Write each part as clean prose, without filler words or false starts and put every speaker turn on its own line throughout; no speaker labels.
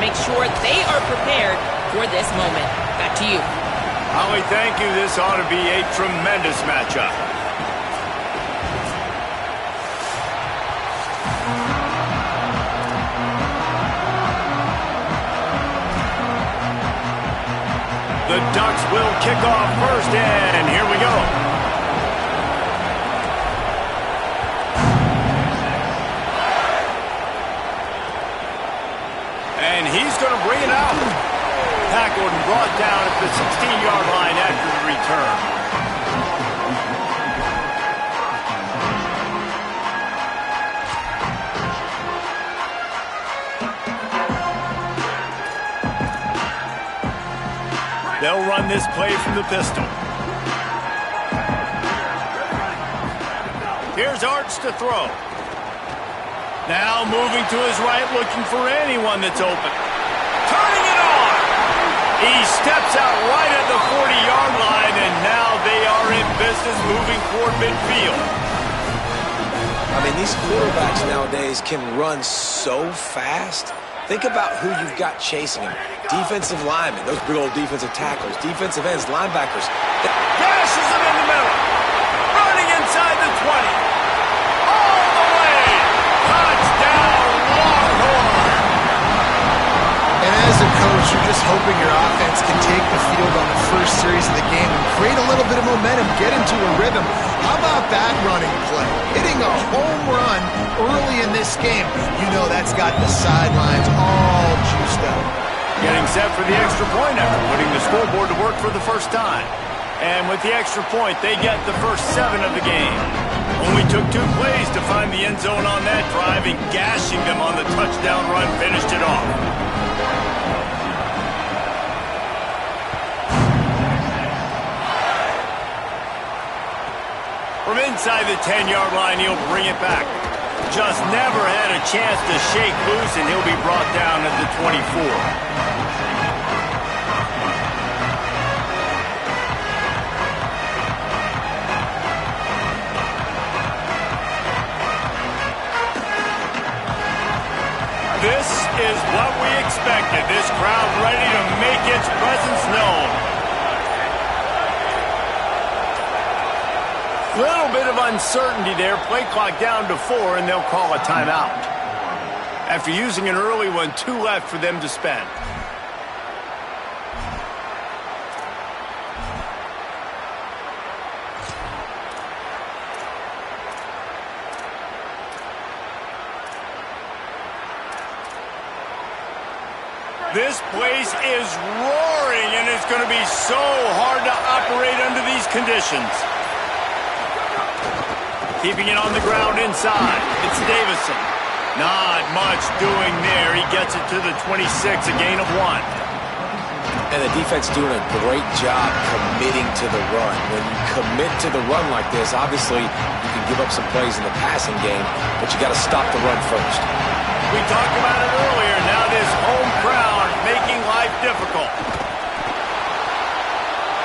make sure they are prepared for this moment. Back to you.
Holly, thank you. This ought to be a tremendous matchup. The Ducks will kick off first, and here we go. And he's going to bring it out. Tackled and brought down at the 16-yard line after the return. They'll run this play from the pistol. Here's Arch to throw. Now moving to his right, looking for anyone that's open. Turning it on! He steps out right at the 40-yard line, and now they are in business moving toward midfield.
I mean, these quarterbacks nowadays can run so fast. Think about who you've got chasing him. Defensive linemen, those big old defensive tackles, defensive ends, linebackers.
Dashes him in the middle. Running inside the 20. All the way. Touchdown, Longhorn.
And as a coach, you're just hoping your offense can take the field on the first series of the game and create a little bit of momentum, get into a rhythm. How about that running play? Hitting a home run early in this game. You know that's got the sidelines all juiced up.
Getting set for the extra point after putting the scoreboard to work for the first time. And with the extra point, they get the first 7 of the game. Only took 2 plays to find the end zone on that drive, and gashing them on the touchdown run finished it off. From inside the 10-yard line, he'll bring it back. Just never had a chance to shake loose, and he'll be brought down at the 24. This is what we expected. This crowd ready to make its presence known. Little bit of uncertainty there. Play clock down to 4, and they'll call a timeout. After using an early one, 2 left for them to spend. This place is roaring, and it's going to be so hard to operate under these conditions. Keeping it on the ground inside. It's Davison. Not much doing there. He gets it to the 26, a gain of 1.
And the defense doing a great job committing to the run. When you commit to the run like this, obviously you can give up some plays in the passing game, but you got to stop the run first.
We talked about it earlier. Now this home crowd making life difficult.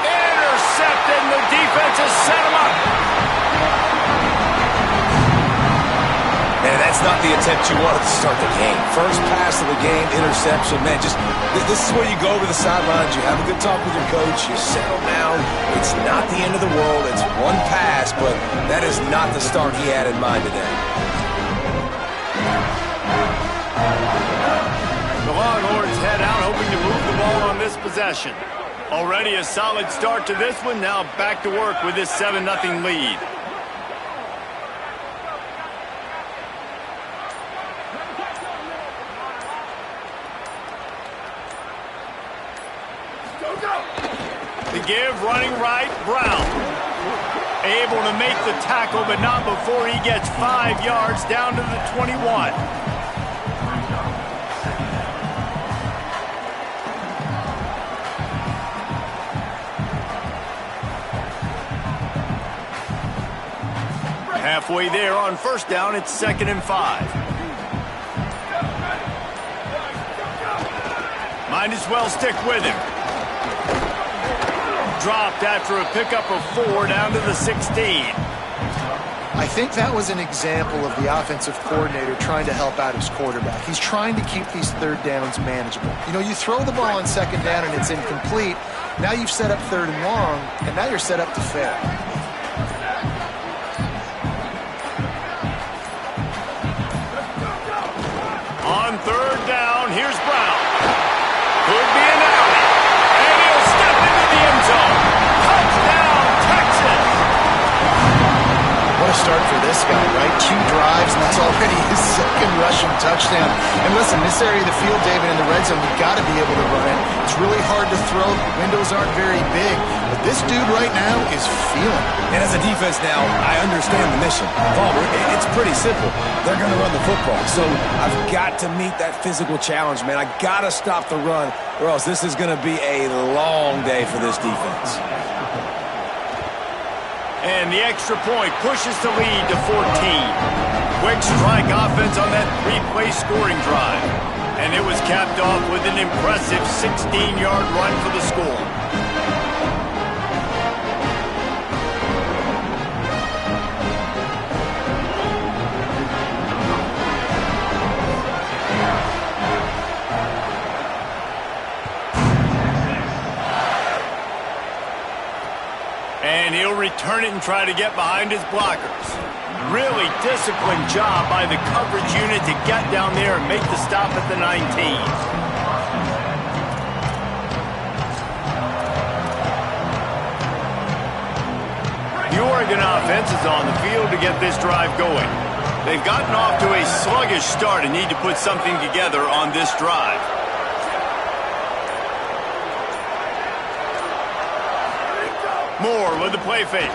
Intercepted, and the defense has set him up.
And that's not the attempt you wanted to start the game. First pass of the game, interception. Man, just this is where you go to the sidelines. You have a good talk with your coach. You settle down. It's not the end of the world. It's one pass, but that is not the start he had in mind today.
The Longhorns head out, hoping to move the ball on this possession. Already a solid start to this one. Now back to work with this 7-0 lead. The give, running right, Brown. Able to make the tackle, but not before he gets 5 yards down to the 21. Halfway there on first down, it's 2nd and 5. Might as well stick with him. Dropped after a pickup of 4 down to the 16.
I think that was an example of the offensive coordinator trying to help out his quarterback. He's trying to keep these third downs manageable. You know, you throw the ball on second down and it's incomplete. Now you've set up third and long, and now you're set up to fail.
On third down, here's Brown. Could be an alley. And he'll step into the end zone. Touchdown, Texas!
What a start for this guy, right? 2 drives, and that's already his second rushing touchdown. And listen, this area of the field, David, in the red zone, you've got to be able to run it. It's really hard to throw. Windows aren't very big. But this dude right now is feeling it.
And as a defense now, I understand the mission. Palmer, it's pretty simple. They're going to run the football. So I've got to meet that physical challenge, man. I got to stop the run, or else this is going to be a long day for this defense.
And the extra point pushes the lead to 14. Quick strike offense on that 3-play scoring drive. And it was capped off with an impressive 16-yard run for the score. And he'll return it and try to get behind his blockers. Really disciplined job by the coverage unit to get down there and make the stop at the 19. The Oregon offense is on the field to get this drive going. They've gotten off to a sluggish start and need to put something together on this drive. Moore with the play fake.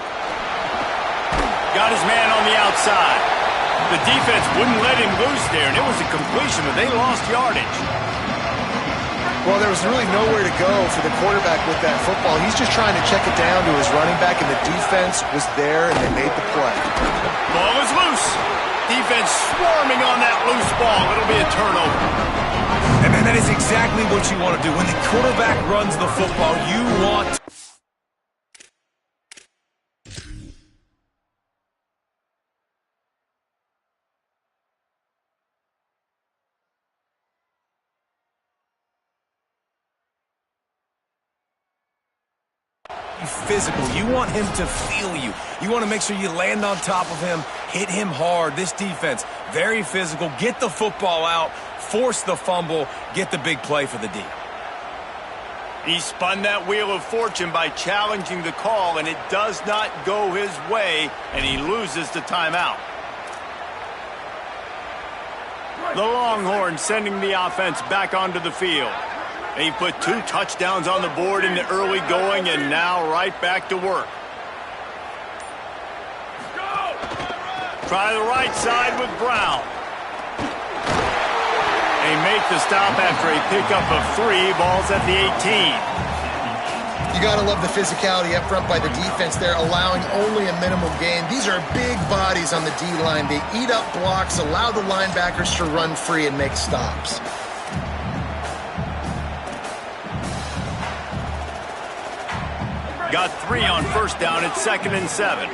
Got his man on the outside. The defense wouldn't let him loose there, and it was a completion, but they lost yardage.
Well, there was really nowhere to go for the quarterback with that football. He's just trying to check it down to his running back, and the defense was there, and they made the play.
Ball is loose. Defense swarming on that loose ball. It'll be a turnover.
And man, that is exactly what you want to do. When the quarterback runs the football, you want to physical. You want him to feel you. You want to make sure you land on top of him, hit him hard. This defense, very physical. Get the football out, force the fumble, get the big play for the D.
He spun that wheel of fortune by challenging the call, and it does not go his way, and he loses the timeout. The Longhorns sending the offense back onto the field. They put 2 touchdowns on the board in the early going, and now right back to work. Try the right side with Brown. They make the stop after a pickup of 3 balls at the 18.
You got to love the physicality up front by the defense there, allowing only a minimum gain. These are big bodies on the D-line. They eat up blocks, allow the linebackers to run free and make stops.
Got 3 on first down at 2nd and 7.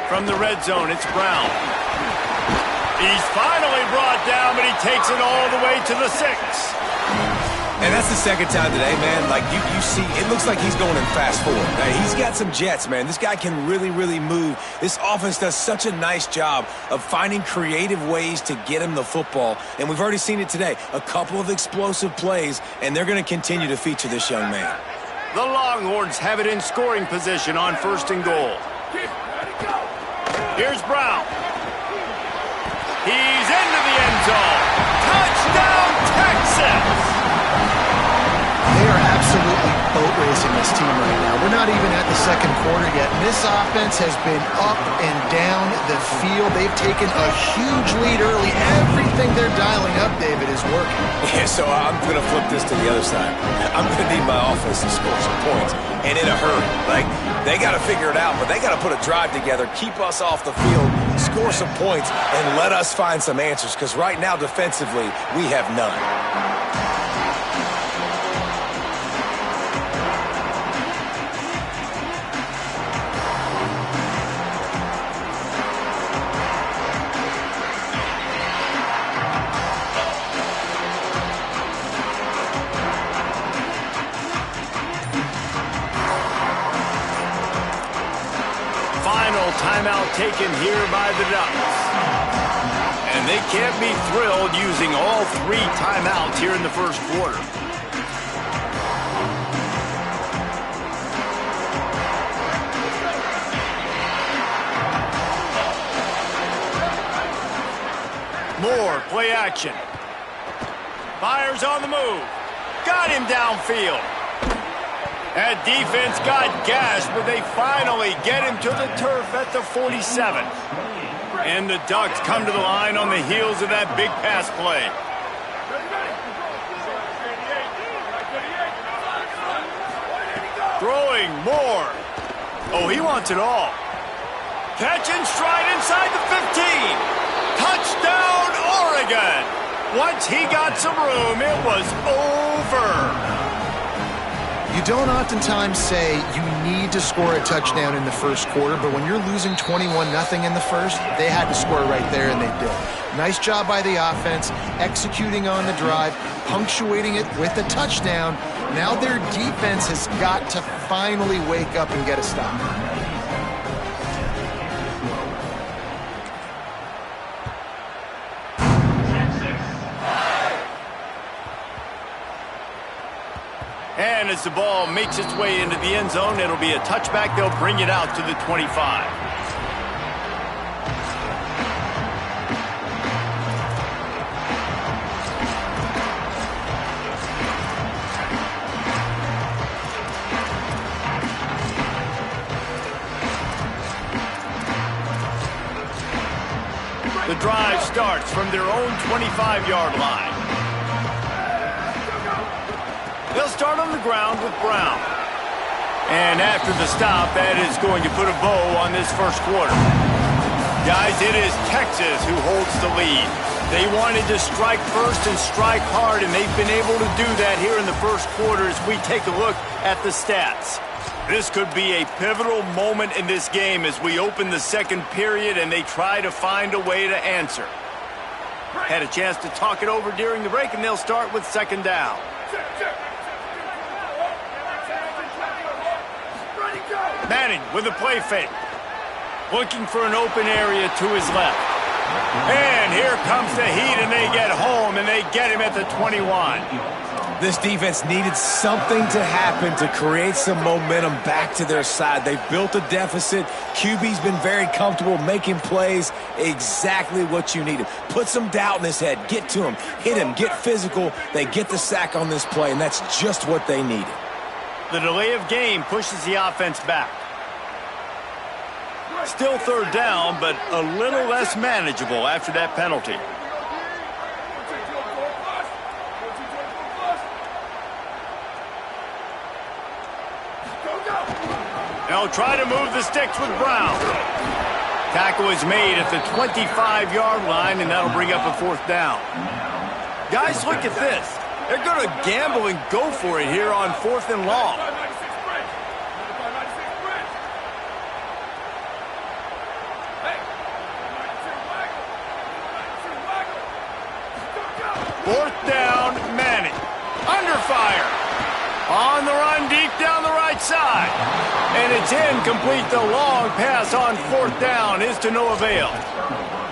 From the red zone, it's Brown. He's finally brought down, but he takes it all the way to the 6.
And that's the second time today, man. Like, you see, it looks like he's going in fast forward. He's got some jets, man. This guy can really, really move. This offense does such a nice job of finding creative ways to get him the football. And we've already seen it today. A couple of explosive plays, and they're going to continue to feature this young man.
The Longhorns have it in scoring position on 1st and goal. Here's Brown. He's into the end zone. Touchdown, Texas!
They are absolutely boat racing this team right now. We're not even at the second quarter yet. And this offense has been up and down the field. They've taken a huge lead early. Everything they're dialing up, David, is working.
Yeah, so I'm going to flip this to the other side. I'm going to need my offense to score some points, and in a hurry. Like, they got to figure it out, but they got to put a drive together, keep us off the field, score some points, and let us find some answers, because right now, defensively, we have none.
final timeout taken here by the Ducks. And they can't be thrilled using all 3 timeouts here in the first quarter. Moore, play action. Fires on the move. Got him downfield. That defense got gashed, but they finally get him to the turf at the 47. And the Ducks come to the line on the heels of that big pass play. Throwing Moore. Oh, he wants it all. Catch and stride inside the 15. Touchdown, Oregon. Once he got some room, it was over.
You don't oftentimes say you need to score a touchdown in the first quarter, but when you're losing 21-0 in the first, they had to score right there, and they did. Nice job by the offense, executing on the drive, punctuating it with a touchdown. Now their defense has got to finally wake up and get a stop.
And as the ball makes its way into the end zone, it'll be a touchback. They'll bring it out to the 25. The drive starts from their own 25-yard line. They'll start on the ground with Brown. And after the stop, that is going to put a bow on this first quarter. Guys, it is Texas who holds the lead. They wanted to strike first and strike hard, and they've been able to do that here in the first quarter as we take a look at the stats. This could be a pivotal moment in this game as we open the second period and they try to find a way to answer. Had a chance to talk it over during the break, and they'll start with second down. Manning with a play fake. Looking for an open area to his left. And here comes the heat, and they get home, and they get him at the 21.
This defense needed something to happen to create some momentum back to their side. They've built a deficit. QB's been very comfortable making plays. Exactly what you needed. Put some doubt in his head. Get to him. Hit him. Get physical. They get the sack on this play, and that's just what they needed.
The delay of game pushes the offense back. Still third down, but a little less manageable after that penalty. They'll try to move the sticks with Brown. Tackle is made at the 25-yard line, and that'll bring up a fourth down. Guys, look at this. They're going to gamble and go for it here on 4th and long. Fourth down, Manning. Under fire. On the run, deep down the right side. And it's incomplete. The long pass on 4th down is to no avail.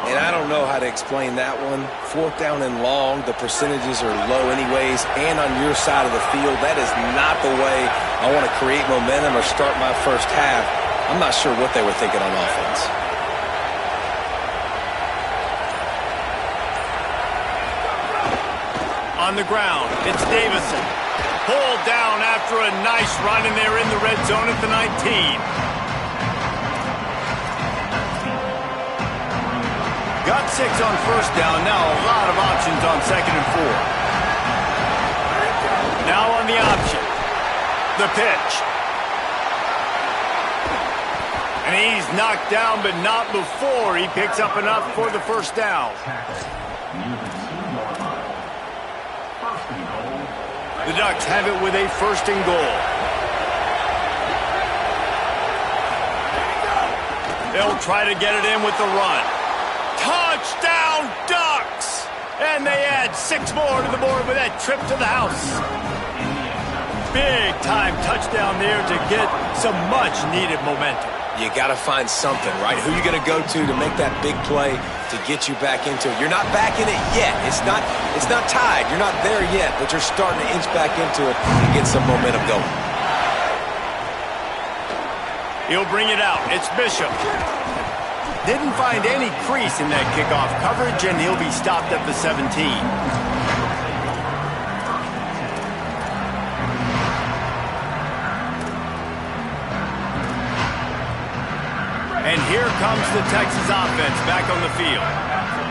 And I don't know how to explain that one. 4th down and long, the percentages are low anyways, and on your side of the field, that is not the way I want to create momentum or start my first half. I'm not sure what they were thinking on offense.
On the ground, it's Davison. Pulled down after a nice run, and they're in the red zone at the 19. Got 6 on first down. Now a lot of options on 2nd and 4. Now on the option. The pitch. And he's knocked down, but not before he picks up enough for the first down. The Ducks have it with a 1st and goal. They'll try to get it in with the run. Touchdown, Ducks! And they add 6 more to the board with that trip to the house. Big-time touchdown there to get some much-needed momentum.
You got to find something, right? Who you going to go to make that big play to get you back into it? You're not back in it yet. It's not tied. You're not there yet, but you're starting to inch back into it and get some momentum going.
He'll bring it out. It's Bishop. Didn't find any crease in that kickoff coverage, and he'll be stopped at the 17. And here comes the Texas offense back on the field.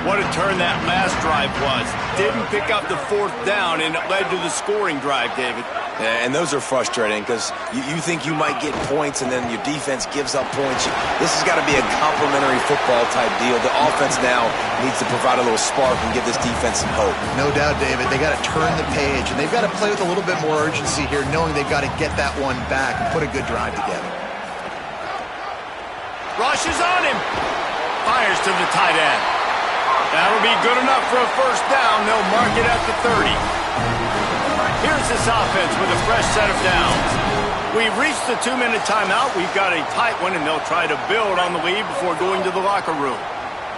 What a turn that last drive was. Didn't pick up the 4th down, and it led to the scoring drive, David.
Yeah, and those are frustrating because you think you might get points, and then your defense gives up points. This has got to be a complementary football type deal. The offense now needs to provide a little spark and give this defense some hope.
No doubt, David. They got to turn the page, and they've got to play with a little bit more urgency here, knowing they've got to get that one back and put a good drive together.
Rush is on him. Fires to the tight end. That'll be good enough for a 1st down. They'll mark it at the 30. Here's this offense with a fresh set of downs. We've reached the 2-minute timeout. We've got a tight one, and they'll try to build on the lead before going to the locker room.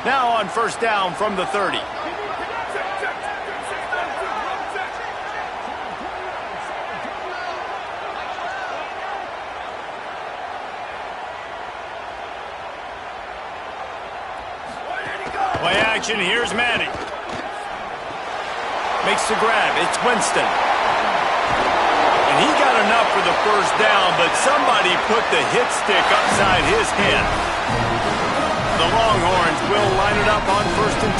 Now on 1st down from the 30. Play action, here's Manning. Makes the grab, it's Winston. And he got enough for the 1st down, but somebody put the hit stick upside his head. The Longhorns will line it up on 1st and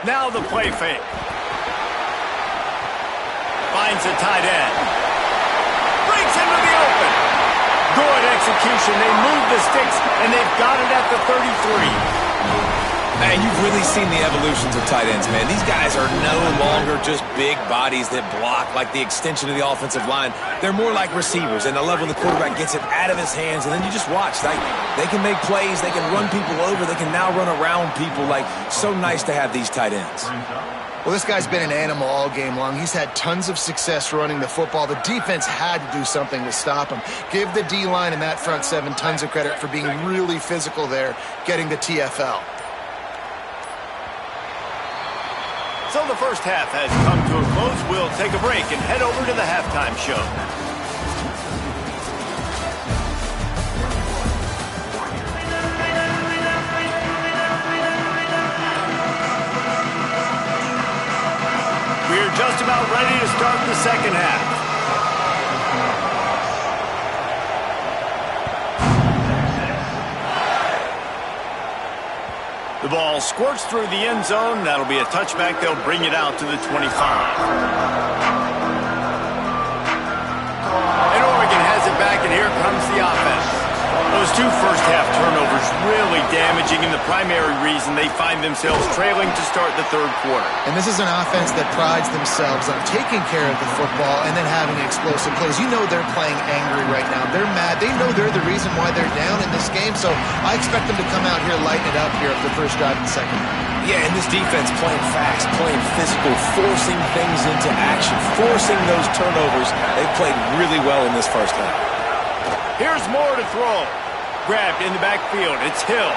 10. Now the play fake. Finds a tight end. Breaks into the open. Good execution. They move the sticks, and they've got it at the 33.
Man, you've really seen the evolutions of tight ends, man. These guys are no longer just big bodies that block like the extension of the offensive line. They're more like receivers, and the level the quarterback gets it out of his hands, and then you just watch. They can make plays. They can run people over. They can now run around people. So nice to have these tight ends.
Well, this guy's been an animal all game long. He's had tons of success running the football. The defense had to do something to stop him. Give the D-line and that front 7 tons of credit for being really physical there, getting the TFL.
So the 1st half has come to a close. We'll take a break and head over to the halftime show. We're just about ready to start the 2nd half. The ball squirts through the end zone. That'll be a touchback. They'll bring it out to the 25. And Oregon has it back, and here comes the offense. Those 2 first-half turnovers really damaging, and the primary reason they find themselves trailing to start the 3rd quarter.
And this is an offense that prides themselves on taking care of the football and then having explosive plays. You know they're playing angry right now. They're mad. They know they're the reason why they're down in this game, so I expect them to come out here, lighten it up here for the 1st drive and 2nd.
Yeah, and this defense playing fast, playing physical, forcing things into action, forcing those turnovers. They played really well in this 1st half.
Here's Moore to throw. Grabbed in the backfield. It's Hill.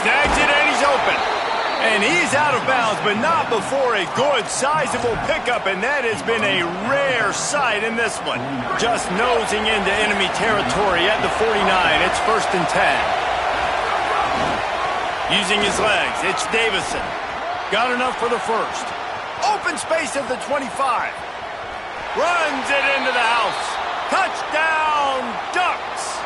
Snags it, and he's open. And he's out of bounds, but not before a good, sizable pickup, and that has been a rare sight in this one. Just nosing into enemy territory at the 49. It's 1st and 10. Using his legs, it's Davison. Got enough for the 1st. Open space at the 25. Runs it into the house. Touchdown, Ducks!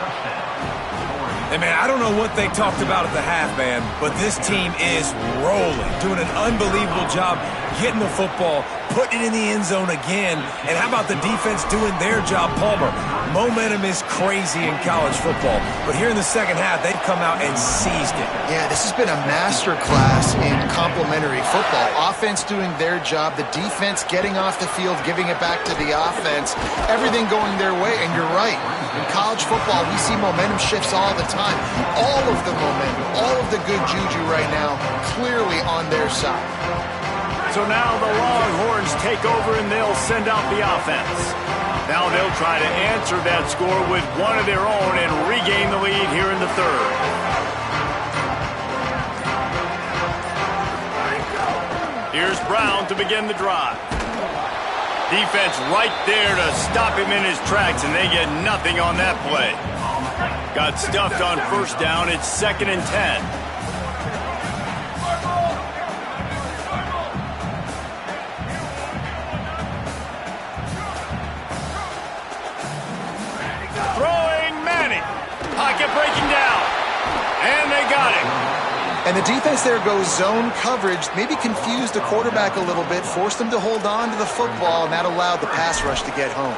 Hey, man, I don't know what they talked about at the half, man, but this team is rolling, doing an unbelievable job getting the football, putting it in the end zone again, and how about the defense doing their job, Palmer? Momentum is crazy in college football, but here in the 2nd half, they've come out and seized it.
Yeah, this has been a master class in complementary football. Offense doing their job, the defense getting off the field, giving it back to the offense, everything going their way, and you're right. In college football, we see momentum shifts all the time. All of the momentum, all of the good juju right now, clearly on their side.
So now the Longhorns take over and they'll send out the offense. Now they'll try to answer that score with one of their own and regain the lead here in the third. Here's Brown to begin the drive. Defense right there to stop him in his tracks, and they get nothing on that play. Got stuffed on first down. It's 2nd and 10. Throwing Manning. Pocket breaking down. And they got him.
And the defense there goes zone coverage, maybe confused the quarterback a little bit, forced him to hold on to the football, and that allowed the pass rush to get home.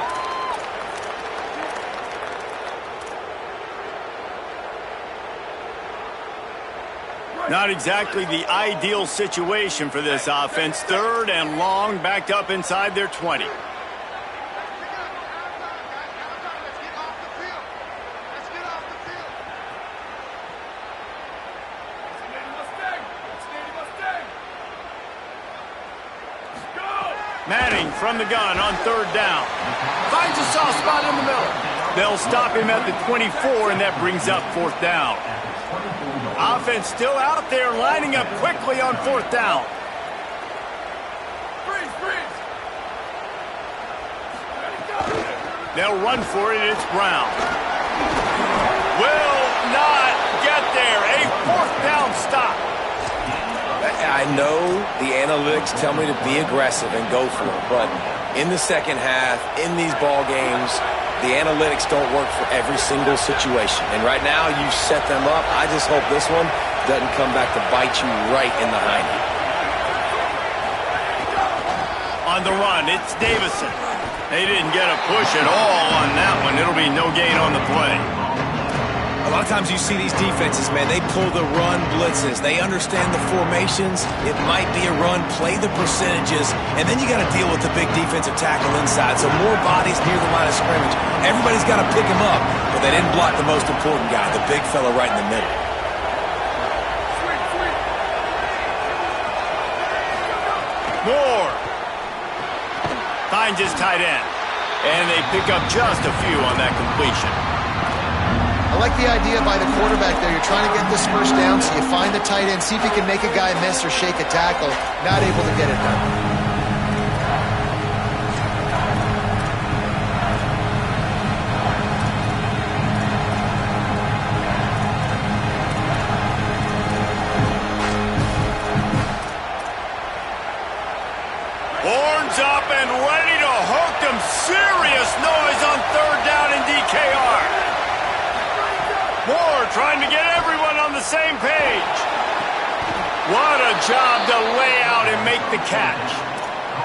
Not exactly the ideal situation for this offense. 3rd and long, backed up inside their 20. Manning from the gun on 3rd down. Finds a soft spot in the middle. They'll stop him at the 24, and that brings up 4th down. Offense still out there, lining up quickly on 4th down. They'll run for it. It's Brown. Will not get there. A 4th down stop.
I know the analytics tell me to be aggressive and go for it, but in the second half, in these ball games, the analytics don't work for every single situation. And right now, you set them up. I just hope this one doesn't come back to bite you right in the hiney.
On the run, it's Davison. They didn't get a push at all on that one. It'll be no gain on the play.
A lot of times you see these defenses, man, they pull the run blitzes. They understand the formations. It might be a run, play the percentages, and then you got to deal with the big defensive tackle inside. So more bodies near the line of scrimmage. Everybody's got to pick him up, but they didn't block the most important guy, the big fella right in the middle.
Moore finds his tight end, and they pick up just a few on that completion.
I like the idea by the quarterback there. You're trying to get this first down, so you find the tight end, see if you can make a guy miss or shake a tackle. Not able to get it done.
Horns up and ready to hook them. Serious noise on 3rd down in DKR. Moore trying to get everyone on the same page. What a job to lay out and make the catch.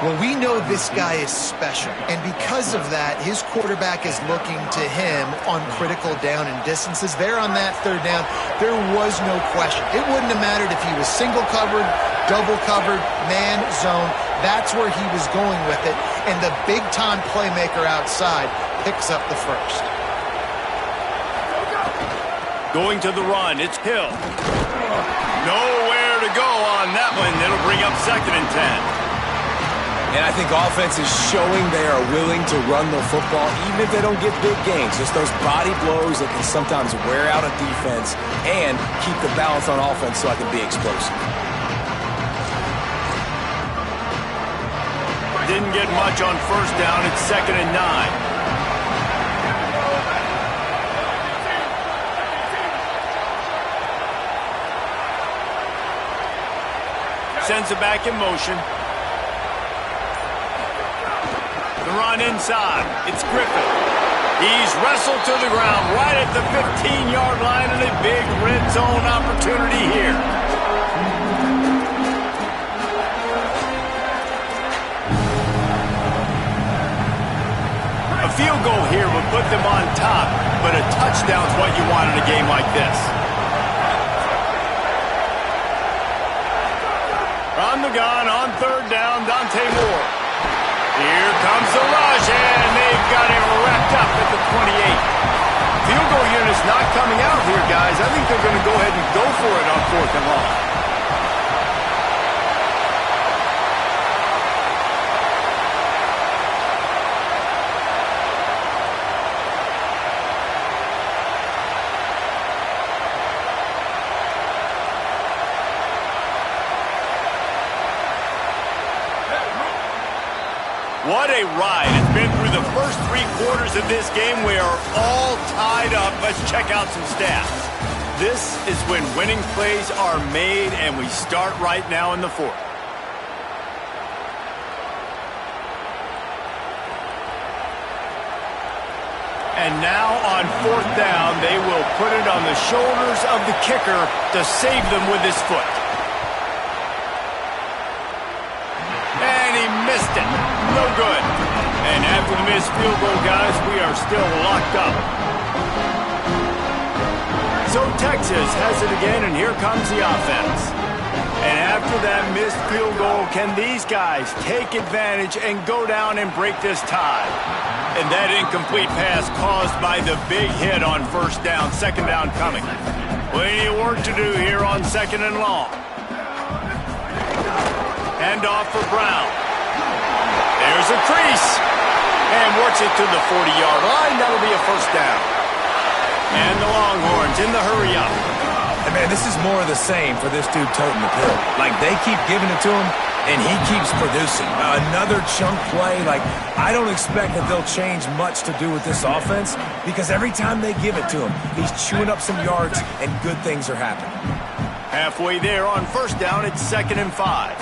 Well, we know this guy is special, and because of that, his quarterback is looking to him on critical down and distances. There on that 3rd down, there was no question. It wouldn't have mattered if he was single covered, double covered, man, zone. That's where he was going with it, and the big-time playmaker outside picks up the first.
Going to the run, it's Hill. Nowhere to go on that one. It'll bring up 2nd and 10.
And I think offense is showing they are willing to run the football, even if they don't get big gains. Just those body blows that can sometimes wear out a defense and keep the balance on offense so I can be explosive.
Didn't get much on 1st down. It's 2nd and 9. Sends it back in motion. The run inside. It's Griffin. He's wrestled to the ground right at the 15-yard line, and a big red zone opportunity here. A field goal here would put them on top, but a touchdown's what you want in a game like this. On the gun, on 3rd down, Dante Moore. Here comes the rush, and they've got him wrapped up at the 28. Field goal unit's not coming out here, guys. I think they're going to go ahead and go for it on 4th and long. What a ride. It's been through the first 3 quarters of this game. We are all tied up. Let's check out some stats. This is when winning plays are made, and we start right now in the 4th. And now on 4th down, they will put it on the shoulders of the kicker to save them with his foot. And he missed it. No good. And after the missed field goal, guys, we are still locked up. So Texas has it again, and here comes the offense. And after that missed field goal, can these guys take advantage and go down and break this tie? And that incomplete pass caused by the big hit on 1st down, 2nd down coming. Plenty of work to do here on 2nd and long. Hand off for Brown. There's a crease. And works it to the 40-yard line. That'll be a 1st down. And the Longhorns in the hurry-up.
And man, this is more of the same for this dude toting the pill. Like, they keep giving it to him, and he keeps producing. Another chunk play. Like, I don't expect that they'll change much to do with this offense, because every time they give it to him, he's chewing up some yards, and good things are happening.
Halfway there on 1st down, it's 2nd and 5.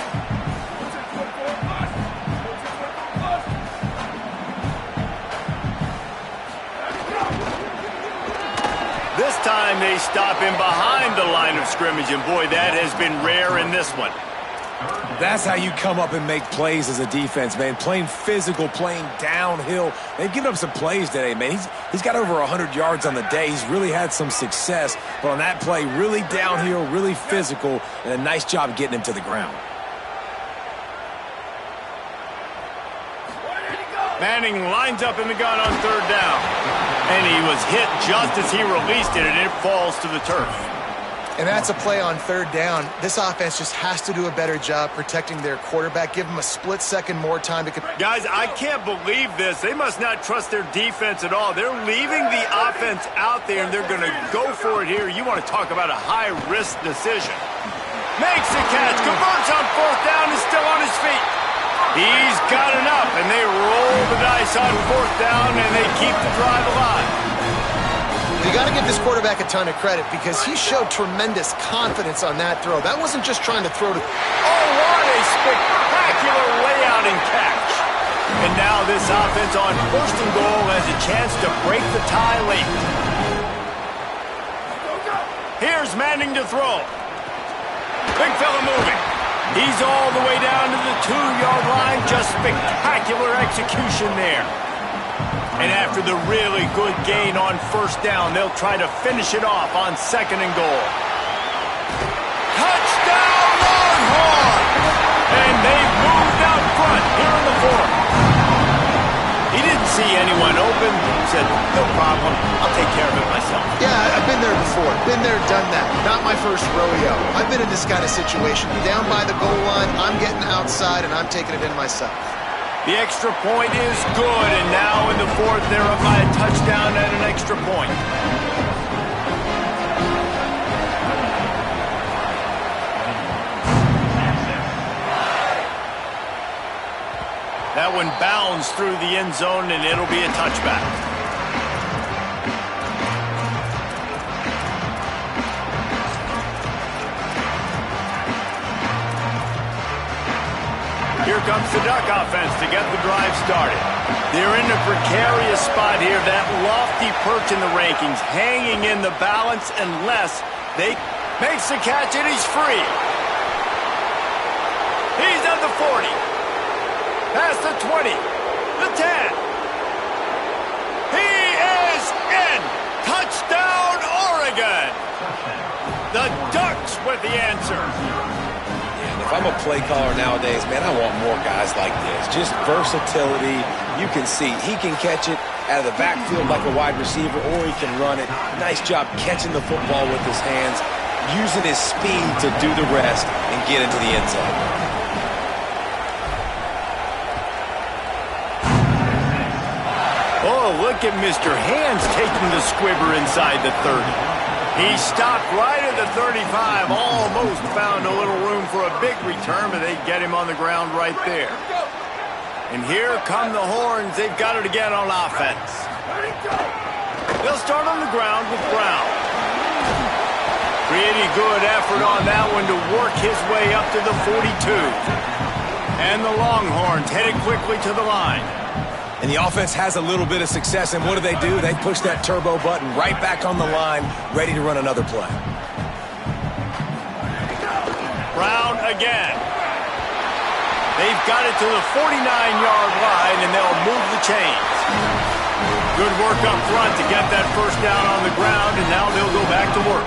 This time they stop him behind the line of scrimmage, and boy, that has been rare in this one.
That's how you come up and make plays as a defense, man. Playing physical, playing downhill. They've given up some plays today, man. He's got over 100 yards on the day. He's really had some success. But on that play, really downhill, really physical, and a nice job getting him to the ground.
Manning lines up in the gun on 3rd down. And he was hit just as he released it, and it falls to the turf.
And that's a play on 3rd down. This offense just has to do a better job protecting their quarterback. Give him a split second more time to...
Guys, I can't believe this. They must not trust their defense at all. They're leaving the offense out there, and they're going to go for it here. You want to talk about a high-risk decision. Makes the catch, converts on 4th down, is still on his feet. He's got enough, and they roll the dice on 4th down, and they keep the drive alive.
You got to give this quarterback a ton of credit because he showed tremendous confidence on that throw. That wasn't just trying to throw to...
Oh, what a spectacular layout and catch. And now this offense on 1st and goal has a chance to break the tie late. Here's Manning to throw. Big fella moving. He's all the way down to the 2-yard line. Just spectacular execution there. And after the really good gain on 1st down, they'll try to finish it off on 2nd and goal. Touchdown, Longhorns! And they've moved out front here in the 4th. He didn't see anyone open. He said, no problem. I'll take care of it myself.
Yeah, I've been there before. Been there, done that. Not my first rodeo. I've been in this kind of situation. Down by the goal line, I'm getting outside, and I'm taking it in myself.
The extra point is good, and now in the 4th, they're up by a touchdown and an extra point. That one bounds through the end zone, and it'll be a touchback. Here comes the Duck offense to get the drive started. They're in a precarious spot here, that lofty perch in the rankings, hanging in the balance unless they makes the catch and he's free. He's at the 40, past the 20, the 10. He is in. Touchdown, Oregon. The Ducks with the answer.
If I'm a play caller nowadays, man, I want more guys like this. Just versatility. You can see he can catch it out of the backfield like a wide receiver, or he can run it. Nice job catching the football with his hands, using his speed to do the rest and get into the end zone.
Oh, look at Mr. Hands taking the squibber inside the 30. He stopped right at the 35, almost found a little room for a big return, but they get him on the ground right there. And here come the horns. They've got it again on offense. They'll start on the ground with Brown. Pretty good effort on that one to work his way up to the 42. And the Longhorns headed quickly to the line.
And the offense has a little bit of success, and what do? They push that turbo button right back on the line, ready to run another play.
Brown again. They've got it to the 49-yard line, and they'll move the chains. Good work up front to get that first down on the ground, and now they'll go back to work.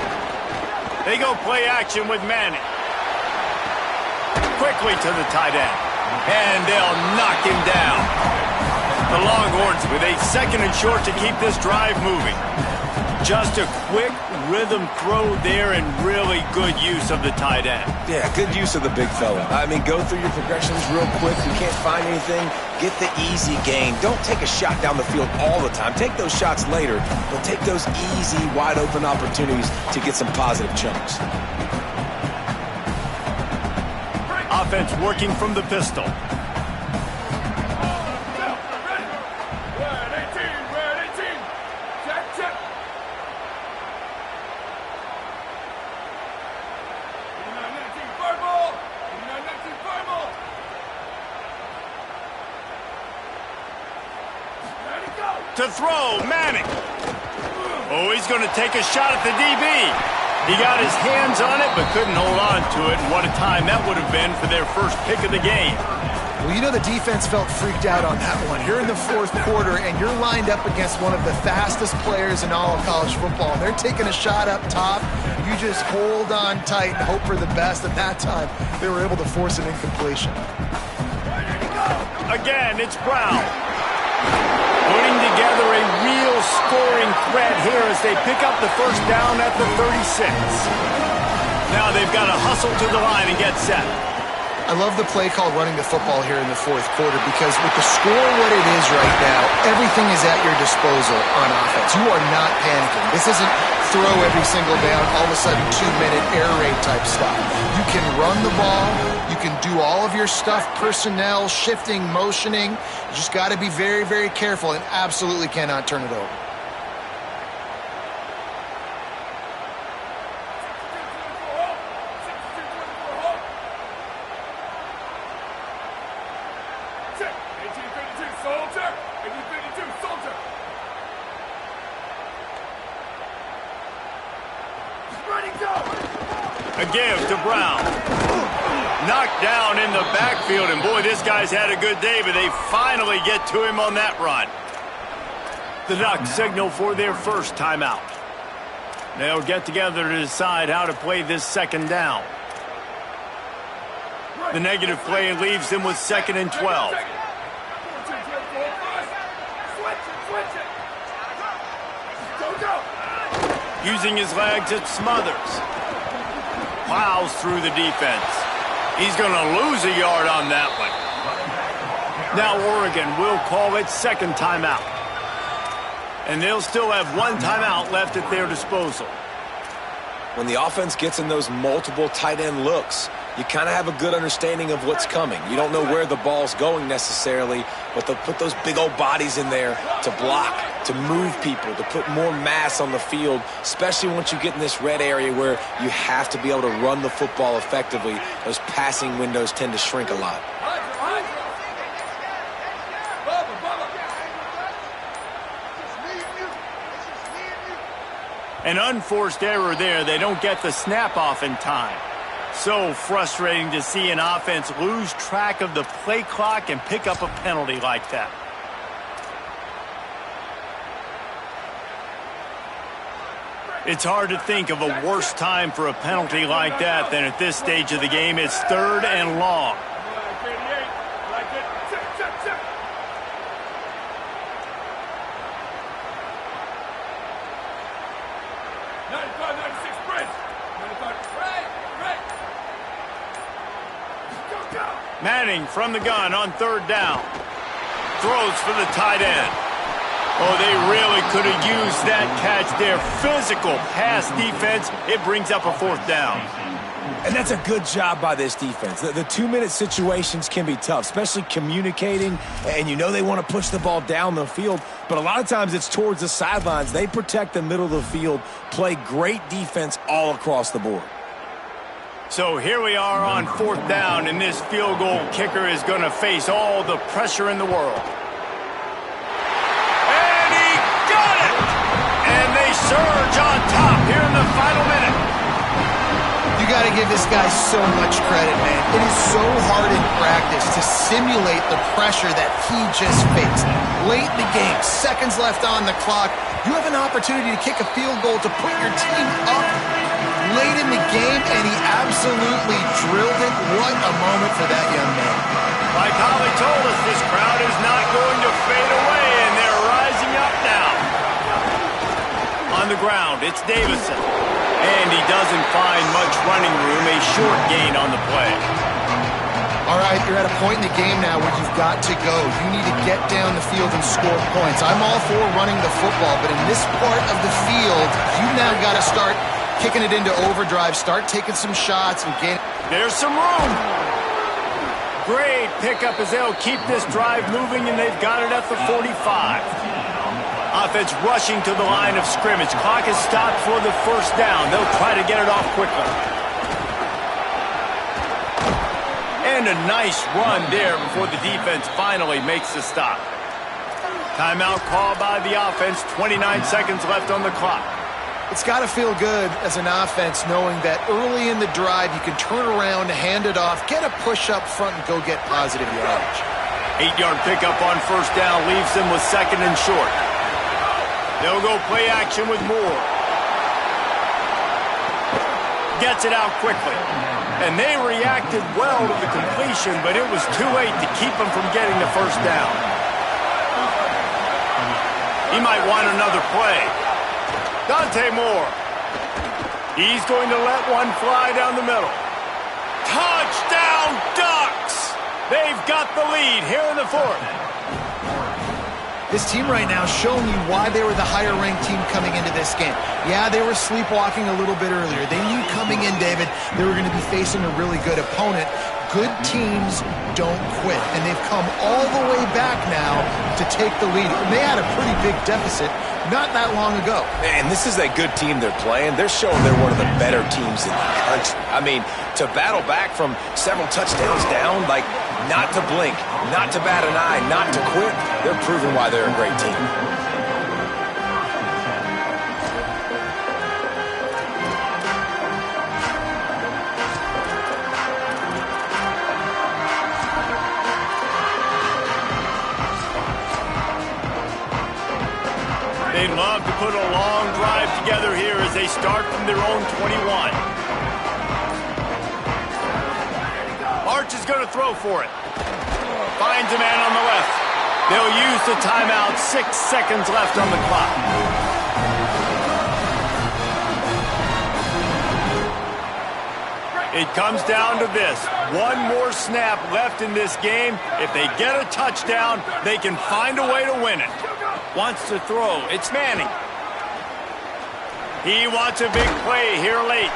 They go play action with Manning. Quickly to the tight end, and they'll knock him down. The Longhorns with a second and short to keep this drive moving. Just a quick rhythm throw there and really good use of the tight end.
Yeah, good use of the big fella. I mean, go through your progressions real quick. You can't find anything, get the easy gain. Don't take a shot down the field all the time. Take those shots later, but take those easy, wide-open opportunities to get some positive chunks.
Offense working from the pistol. To throw, Manning. Oh, he's going to take a shot at the DB. He got his hands on it, but couldn't hold on to it. What a time that would have been for their first pick of the game.
Well, you know the defense felt freaked out on that one. You're in the fourth quarter, and you're lined up against one of the fastest players in all of college football. And they're taking a shot up top. You just hold on tight and hope for the best. At that time, they were able to force an incompletion.
Again, it's Brown. Putting together a real scoring threat here as they pick up the first down at the 36. Now they've got to hustle to the line and get set.
I love the play called running the football here in the fourth quarter because with the score what it is right now, everything is at your disposal on offense. You are not panicking. This isn't throw every single down, all of a sudden 2-minute air raid type stuff. You can run the ball. You can do all of your stuff, personnel, shifting, motioning. You just got to be very, very careful and absolutely cannot turn it over.
A give to Brown. Knocked down in the backfield, and boy, this guy's had a good day, but they finally get to him on that run. The Ducks signal for their first timeout. They'll get together to decide how to play this second down. The negative play leaves them with 2nd and 12. Using his legs, it Smothers. Plows through the defense. He's going to lose a yard on that one. Now Oregon will call it second timeout. And they'll still have one timeout left at their disposal.
When the offense gets in those multiple tight end looks, you kind of have a good understanding of what's coming. You don't know where the ball's going necessarily, but they'll put those big old bodies in there to block, to move people, to put more mass on the field, especially once you get in this red area where you have to be able to run the football effectively. Those passing windows tend to shrink a lot.
An unforced error there. They don't get the snap off in time. So frustrating to see an offense lose track of the play clock and pick up a penalty like that. It's hard to think of a worse time for a penalty like that than at this stage of the game. It's 3rd and long. Manning from the gun on 3rd down. Throws for the tight end. Oh, they really could have used that catch there. Physical pass defense. It brings up a 4th down.
And that's a good job by this defense. The 2-minute situations can be tough, especially communicating, and you know they want to push the ball down the field, but a lot of times it's towards the sidelines. They protect the middle of the field, play great defense all across the board.
So here we are on 4th down, and this field goal kicker is going to face all the pressure in the world. And he got it! And they surge on top here in the final minute.
You got to give this guy so much credit, man. It is so hard in practice to simulate the pressure that he just faced. Late in the game, seconds left on the clock, you have an opportunity to kick a field goal to put your team up late in the game, and he absolutely drilled it. What a moment for that young man.
Like Holly told us, this crowd is not going to fade away, and they're rising up now. On the ground, it's Davison. And he doesn't find much running room, a short gain on the play.
All right, you're at a point in the game now where you've got to go. You need to get down the field and score points. I'm all for running the football, but in this part of the field, you've now got to start kicking it into overdrive, start taking some shots and gain.
There's some room. Great pickup as they'll keep this drive moving, and they've got it at the 45. Offense rushing to the line of scrimmage. Clock is stopped for the 1st down. They'll try to get it off quickly. And a nice run there before the defense finally makes the stop. Timeout called by the offense. 29 seconds left on the clock.
It's got to feel good as an offense knowing that early in the drive you can turn around, hand it off, get a push up front, and go get positive yardage.
8-yard pickup on 1st down leaves them with 2nd and short. They'll go play action with Moore. Gets it out quickly. And they reacted well to the completion, but it was too late to keep them from getting the 1st down. He might want another play. Dante Moore. He's going to let one fly down the middle. Touchdown, Ducks! They've got the lead here in the 4th.
This team right now showing you why they were the higher-ranked team coming into this game. Yeah, they were sleepwalking a little bit earlier. They knew coming in, David, they were going to be facing a really good opponent. Good teams don't quit, and they've come all the way back now to take the lead. And they had a pretty big deficit not that long ago.
And this is a good team they're playing. They're showing they're one of the better teams in the country. I mean, to battle back from several touchdowns down, like not to blink, not to bat an eye, not to quit, they're proving why they're a great team.
They'd love to put a long drive together here as they start from their own 21. Arch is going to throw for it. Finds a man on the left. They'll use the timeout. 6 seconds left on the clock. It comes down to this. One more snap left in this game. If they get a touchdown, they can find a way to win it. Wants to throw. It's Manning. He wants a big play here late.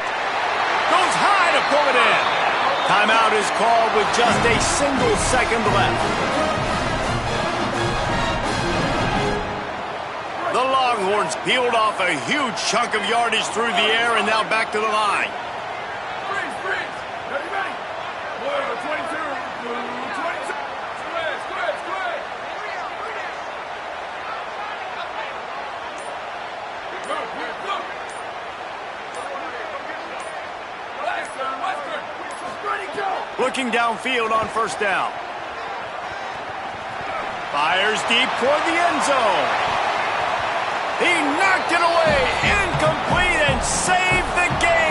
Goes high to pull it in. Timeout is called with just a single second left. The Longhorns peeled off a huge chunk of yardage through the air and now back to the line. Looking downfield on 1st down. Fires deep toward the end zone. He knocked it away. Incomplete and saved the game.